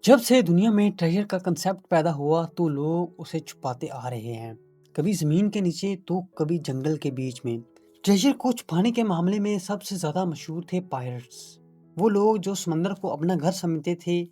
जब से दुनिया में ट्रेजर का कंसेप्ट पैदा हुआ तो लोग उसे छुपाते आ रहे हैं। कभी जमीन के नीचे तो कभी जंगल के बीच में। ट्रेजर को छुपाने के मामले में सबसे ज्यादा मशहूर थे पायरेट्स। वो लोग जो समंदर को अपना घर समझते थे।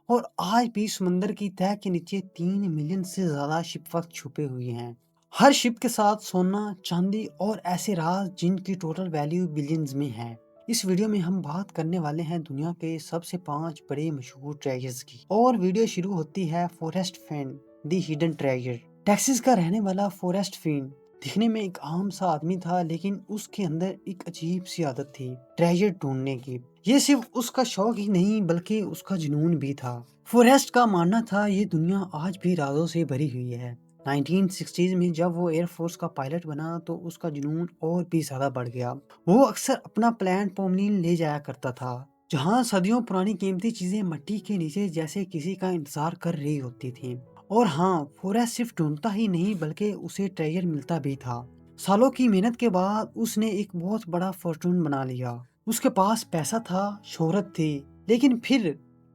और आज भी समंदर की तह के नीचे 3 मिलियन से ज्यादा शिप वक्त छुपे हुए हैं। हर शिप के साथ सोना, चांदी और ऐसे राज जिनकी टोटल वैल्यू बिलियंस में है। इस वीडियो में हम बात करने वाले हैं दुनिया के सबसे 5 बड़े मशहूर ट्रेजर्स की। और वीडियो शुरू होती है forest fan, the hidden treasure. Texas का रहने वाला फॉरेस्ट फेन दिखने में एक आम सा आदमी था, लेकिन उसके अंदर एक अजीब सी आदत थी, ट्रेजर ढूंढने की। ये सिर्फ उसका शौक ही नहीं बल्कि उसका जुनून भी था। फॉरेस्ट का मानना था ये दुनिया आज भी राजों से भरी हुई है। 1960s में जब वो एयरफोर्स का पायलट बना तो उसका जुनून और भी ज्यादा बढ़ गया। वो अक्सर अपना प्लान पोमनील ले जाया करता था, जहाँ सदियों पुरानी कीमती चीजें मिट्टी के नीचे जैसे किसी का इंतजार कर रही होती थी। और हाँ, फॉरेस्ट सिर्फ ढूंढता ही नहीं बल्कि उसे ट्रेजर मिलता भी था। सालों की मेहनत के बाद उसने एक बहुत बड़ा फॉर्चून बना लिया। उसके पास पैसा था, शोहरत थी, लेकिन फिर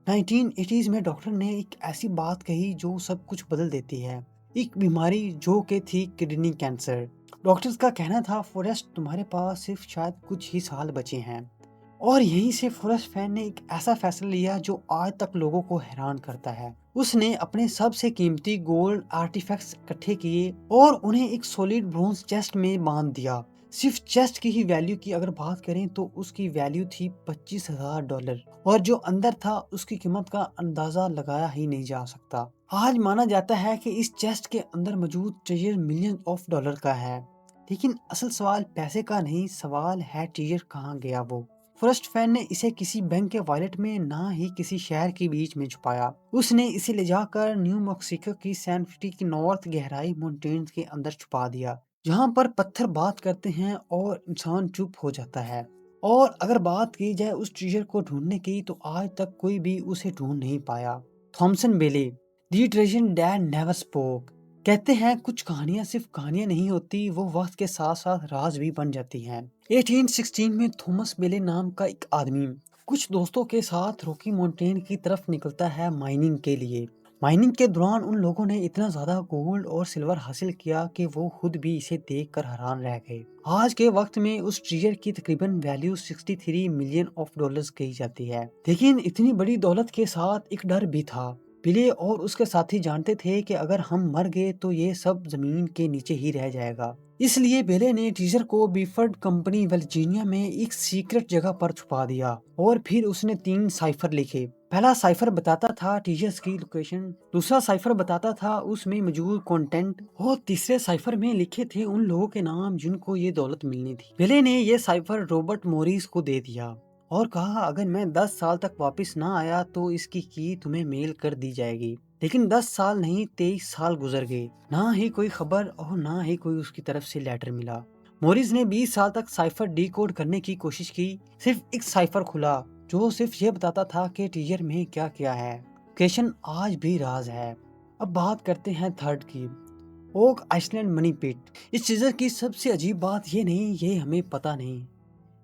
1980s में डॉक्टर ने एक ऐसी बात कही जो सब कुछ बदल देती है। एक बीमारी जो कि थी किडनी कैंसर। डॉक्टर्स का कहना था फॉरेस्ट, तुम्हारे पास सिर्फ शायद कुछ ही साल बचे हैं। और यहीं से फॉरेस्ट फैन ने एक ऐसा फैसला लिया जो आज तक लोगों को हैरान करता है। उसने अपने सबसे कीमती गोल्ड आर्टिफैक्ट्स इकट्ठे किए और उन्हें एक सॉलिड ब्रोंज चेस्ट में बांध दिया। सिर्फ चेस्ट की ही वैल्यू की अगर बात करें तो उसकी वैल्यू थी $25,000, और जो अंदर था उसकी कीमत का अंदाजा लगाया ही नहीं जा सकता। आज माना जाता है कि इस चेस्ट के अंदर मौजूद ट्रेजर मिलियन ऑफ डॉलर का है। लेकिन असल सवाल पैसे का नहीं, सवाल है ट्रेजर कहाँ गया वो। फॉरेस्ट फैन ने इसे किसी बैंक के वॉलेट में ना ही किसी शहर के बीच में छुपाया। उसने इसे ले जाकर न्यू मैक्सिको की सैन सिटी की नॉर्थ गहराई माउंटेन्स के अंदर छुपा दिया, जहाँ पर पत्थर बात करते हैं और इंसान चुप हो जाता है। और अगर बात की जाए उस ट्रेजर को ढूंढने की तो आज तक कोई भी उसे ढूंढ नहीं पाया। थॉमसन बेले, दी ट्रेजर दैट नेवर स्पोक। कहते हैं कुछ कहानियां सिर्फ कहानियां नहीं होती, वो वक्त के साथ साथ राज भी बन जाती हैं। 1816 में थॉमस बेले नाम का एक आदमी कुछ दोस्तों के साथ रॉकी माउंटेन की तरफ निकलता है माइनिंग के लिए। माइनिंग के दौरान उन लोगों ने इतना ज्यादा गोल्ड और सिल्वर हासिल किया कि वो खुद भी इसे देखकर हैरान रह गए। आज के वक्त में उस ट्रेजर की तकरीबन वैल्यू 63 मिलियन ऑफ डॉलर्स कही जाती है। लेकिन इतनी बड़ी दौलत के साथ एक डर भी था। बिले और उसके साथी जानते थे कि अगर हम मर गए तो ये सब जमीन के नीचे ही रह जाएगा। इसलिए बेले ने टीजर को बीफर्ड कंपनी वर्जीनिया में एक सीक्रेट जगह पर छुपा दिया और फिर उसने 3 साइफर लिखे। पहला साइफर बताता था टीजर्स की लोकेशन, दूसरा साइफर बताता था उसमें मौजूद कंटेंट, और तीसरे साइफर में लिखे थे उन लोगों के नाम जिनको ये दौलत मिलनी थी। बेले ने ये साइफर रॉबर्ट मॉरिस को दे दिया और कहा अगर मैं 10 साल तक वापस ना आया तो इसकी की तुम्हें मेल कर दी जाएगी। लेकिन 10 साल नहीं 23 साल गुजर गए, ना ही कोई खबर और ना ही कोई उसकी तरफ से लेटर मिला। मोरिस ने 20 साल तक साइफर डिकोड करने की कोशिश की। सिर्फ एक साइफर खुला जो सिर्फ ये बताता था कि टीजर में क्या क्या है। क्वेश्चन आज भी राज है। अब बात करते हैं थर्ड की, ओक आइसलैंड मनी पिट। इस चीज़र की सबसे अजीब बात ये नहीं ये हमें पता नहीं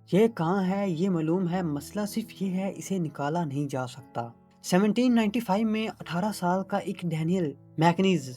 ये कहाँ है, ये मालूम है, मसला सिर्फ ये है इसे निकाला नहीं जा सकता। 1795 में 18 साल का एक डैनियल मैकनीज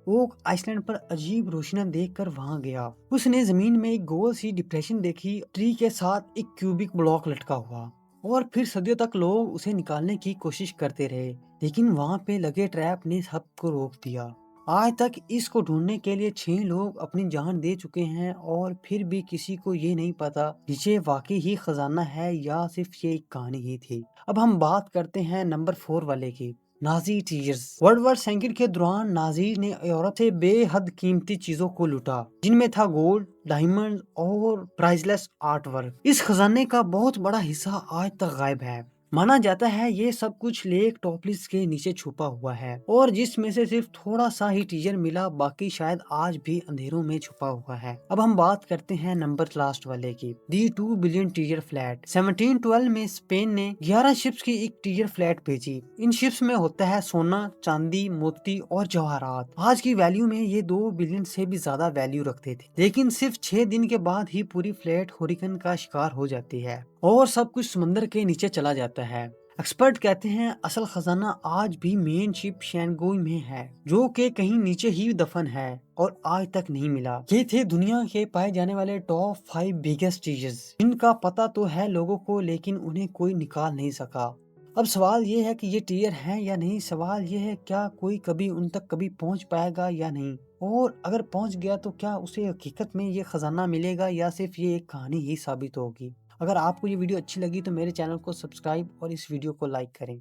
ओक आइसलैंड पर अजीब रोशनियां देखकर वहां गया। उसने जमीन में एक गोल सी डिप्रेशन देखी, ट्री के साथ एक क्यूबिक ब्लॉक लटका हुआ, और फिर सदियों तक लोग उसे निकालने की कोशिश करते रहे, लेकिन वहां पे लगे ट्रैप ने सबको रोक दिया। आज तक इसको ढूंढने के लिए 6 लोग अपनी जान दे चुके हैं और फिर भी किसी को ये नहीं पता नीचे वाकई ही खजाना है या सिर्फ ये एक कहानी ही थी। अब हम बात करते हैं नंबर 4 वाले की, Nazi teasers. World war second के दौरान नाजी ने यूरोप से बेहद कीमती चीजों को लूटा, जिनमें था गोल्ड, डायमंड और प्राइसलेस आर्ट वर्क। इस खजाने का बहुत बड़ा हिस्सा आज तक गायब है। माना जाता है ये सब कुछ लेक टॉपलिस के नीचे छुपा हुआ है, और जिसमें से सिर्फ थोड़ा सा ही टीजर मिला, बाकी शायद आज भी अंधेरों में छुपा हुआ है। अब हम बात करते हैं नंबर लास्ट वाले की, दी 2 बिलियन टीजर फ्लैट। 1712 में स्पेन ने 11 शिप्स की एक टीजर फ्लैट भेजी। इन शिप्स में होता है सोना, चांदी, मोती और जवाहरात। आज की वैल्यू में ये 2 बिलियन से भी ज्यादा वैल्यू रखते थे, लेकिन सिर्फ 6 दिन के बाद ही पूरी फ्लैट हुरिकन का शिकार हो जाती है और सब कुछ समंदर के नीचे चला जाता है। ایکسپرٹ کہتے ہیں اصل خزانہ آج بھی مین شپ شینگوئی میں ہے، جو کہ کہیں نیچے ہی دفن ہے اور آج تک نہیں ملا۔ یہ تھے دنیا کے پائے جانے والے ٹاپ 5 بگیسٹ چیزز، جن کا پتہ تو ہے لوگوں کو لیکن انہیں کوئی نکال نہیں سکا۔ اب سوال یہ ہے کہ یہ ٹیئر ہیں یا نہیں، سوال یہ ہے کیا کوئی کبھی ان تک کبھی پہنچ پائے گا یا نہیں، اور اگر پہنچ گیا تو کیا اسے حقیقت میں یہ خزانہ ملے گا یا صرف یہ ایک کہانی ہی ثابت ہوگی۔ اگر آپ کو یہ ویڈیو اچھی لگی تو میرے چینل کو سبسکرائب اور اس ویڈیو کو لائک کریں۔